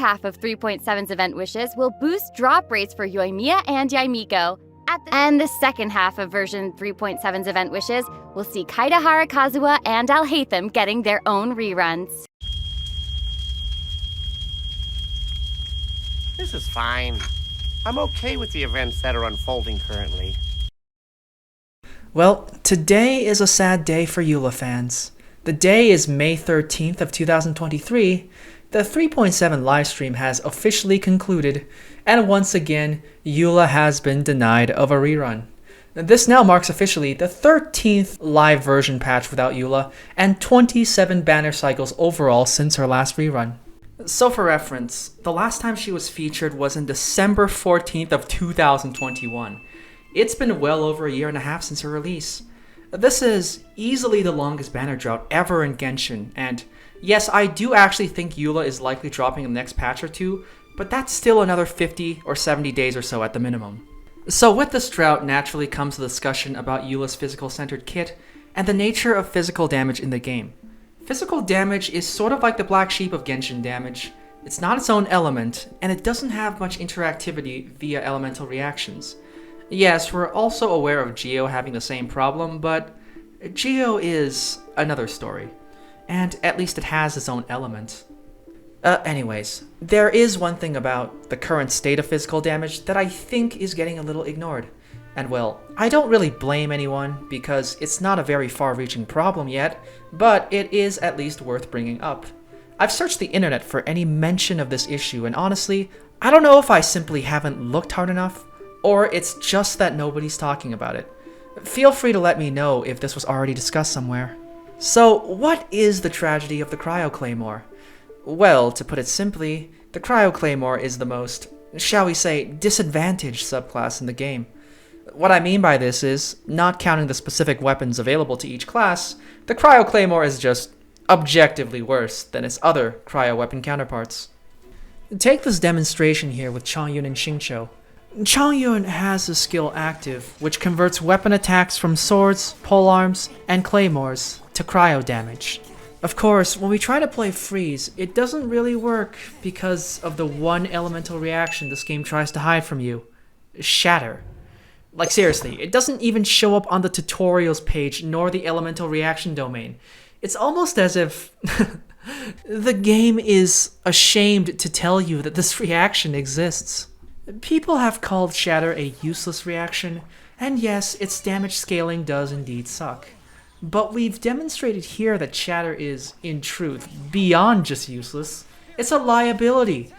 half of 3.7's event wishes will boost drop rates for Yoimiya and Yaimiko. And the second half of version 3.7's event wishes will see Kaidahara Kazuha and Alhaitham getting their own reruns. This is fine. I'm okay with the events that are unfolding currently. Well, today is a sad day for Eula fans. The day is May 13th of 2023. The 3.7 livestream has officially concluded, and once again, Eula has been denied of a rerun. This now marks officially the 13th live version patch without Eula, and 27 banner cycles overall since her last rerun. So for reference, the last time she was featured was in December 14th of 2021. It's been well over a year and a half since her release. This is easily the longest banner drought ever in Genshin, and yes, I do actually think Eula is likely dropping in the next patch or two, but that's still another 50 or 70 days or so at the minimum. So with this drought naturally comes the discussion about Eula's physical-centered kit and the nature of physical damage in the game. Physical damage is sort of like the black sheep of Genshin damage. It's not its own element, and it doesn't have much interactivity via elemental reactions. Yes, we're also aware of Geo having the same problem, but Geo is another story. And at least it has its own element. Anyways, there is one thing about the current state of physical damage that I think is getting a little ignored. And well, I don't really blame anyone because it's not a very far-reaching problem yet, but it is at least worth bringing up. I've searched the internet for any mention of this issue, and honestly, I don't know if I simply haven't looked hard enough, or it's just that nobody's talking about it. Feel free to let me know if this was already discussed somewhere. So, what is the tragedy of the Cryo Claymore? Well, to put it simply, the Cryo Claymore is the most, shall we say, disadvantaged subclass in the game. What I mean by this is, not counting the specific weapons available to each class, the Cryo Claymore is just objectively worse than its other cryo weapon counterparts. Take this demonstration here with Chongyun and Xingqiu. Chongyun has a skill active, which converts weapon attacks from swords, polearms, and claymores to cryo damage. Of course, when we try to play Freeze, it doesn't really work because of the one elemental reaction this game tries to hide from you. Shatter. Like seriously, it doesn't even show up on the tutorials page nor the elemental reaction domain. It's almost as if the game is ashamed to tell you that this reaction exists. People have called Shatter a useless reaction, and yes, its damage scaling does indeed suck. But we've demonstrated here that Shatter is, in truth, beyond just useless. It's a liability.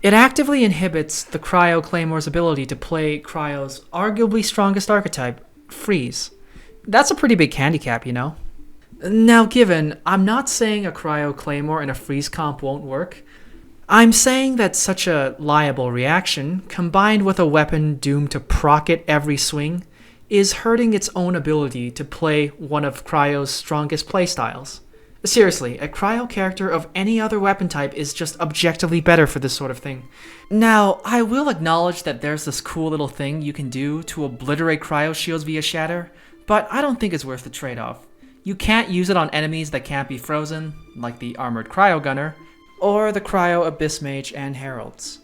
It actively inhibits the Cryo Claymore's ability to play Cryo's arguably strongest archetype, Freeze. That's a pretty big handicap, you know? Now given, I'm not saying a Cryo Claymore and a Freeze comp won't work. I'm saying that such a liable reaction, combined with a weapon doomed to proc it every swing, is hurting its own ability to play one of Cryo's strongest playstyles. Seriously, a Cryo character of any other weapon type is just objectively better for this sort of thing. Now, I will acknowledge that there's this cool little thing you can do to obliterate Cryo shields via Shatter, but I don't think it's worth the trade-off. You can't use it on enemies that can't be frozen, like the Armored Cryo Gunner, or the Cryo Abyss Mage and Heralds.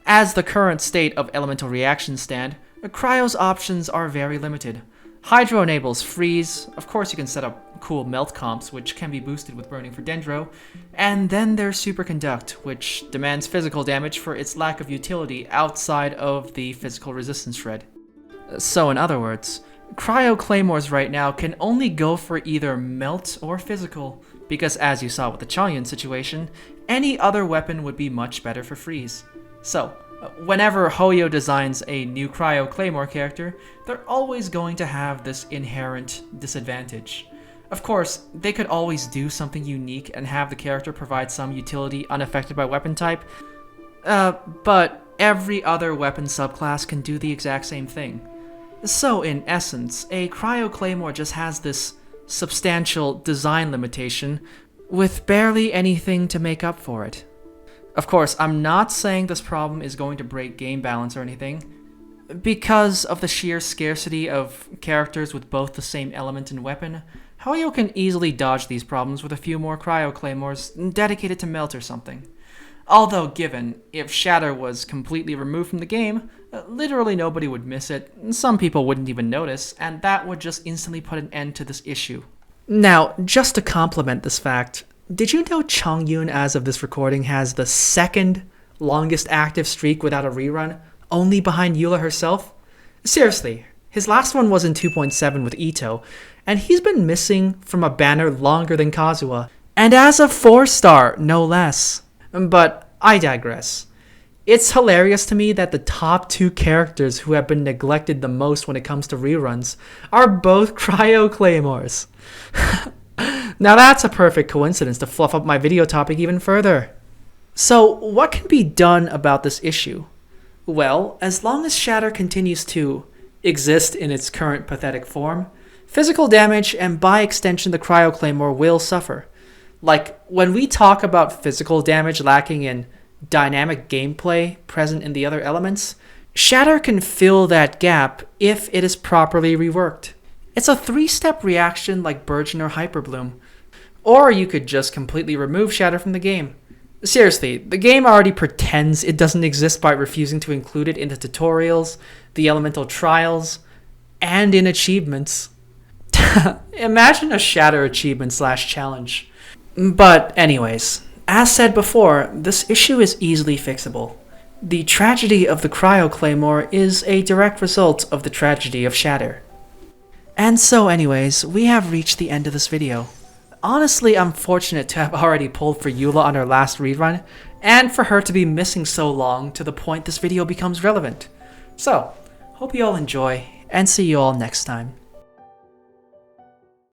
As the current state of elemental reactions stand, Cryo's options are very limited. Hydro enables Freeze, of course you can set up cool melt comps which can be boosted with burning for Dendro, and then there's Superconduct, which demands physical damage for its lack of utility outside of the physical resistance shred. So in other words, Cryo Claymores right now can only go for either melt or physical, because as you saw with the Chongyun situation, any other weapon would be much better for Freeze. So, whenever Hoyo designs a new Cryo Claymore character, they're always going to have this inherent disadvantage. Of course, they could always do something unique and have the character provide some utility unaffected by weapon type, but every other weapon subclass can do the exact same thing. So in essence, a Cryo Claymore just has this substantial design limitation with barely anything to make up for it. Of course, I'm not saying this problem is going to break game balance or anything. Because of the sheer scarcity of characters with both the same element and weapon, Hoyo can easily dodge these problems with a few more Cryo Claymores dedicated to melt or something. Although given, if Shatter was completely removed from the game, literally nobody would miss it, some people wouldn't even notice, and that would just instantly put an end to this issue. Now, just to complement this fact, did you know Chongyun, as of this recording, has the second longest active streak without a rerun, only behind Eula herself? Seriously, his last one was in 2.7 with Ito, and he's been missing from a banner longer than Kazuha, and as a 4-star, no less. But I digress. It's hilarious to me that the top 2 characters who have been neglected the most when it comes to reruns are both Cryo Claymores. Now that's a perfect coincidence to fluff up my video topic even further. So what can be done about this issue? Well, as long as Shatter continues to exist in its current pathetic form, physical damage and by extension the Cryo Claymore will suffer. Like, when we talk about physical damage lacking in dynamic gameplay present in the other elements, Shatter can fill that gap if it is properly reworked. It's a 3-step reaction like Burgeon or Hyperbloom. Or you could just completely remove Shatter from the game. Seriously, the game already pretends it doesn't exist by refusing to include it in the tutorials, the elemental trials, and in achievements. Imagine a Shatter achievement / challenge. But anyways, as said before, this issue is easily fixable. The tragedy of the Cryo Claymore is a direct result of the tragedy of Shatter. And so anyways, we have reached the end of this video. Honestly, I'm fortunate to have already pulled for Eula on her last rerun, and for her to be missing so long to the point this video becomes relevant. So, hope you all enjoy, and see you all next time.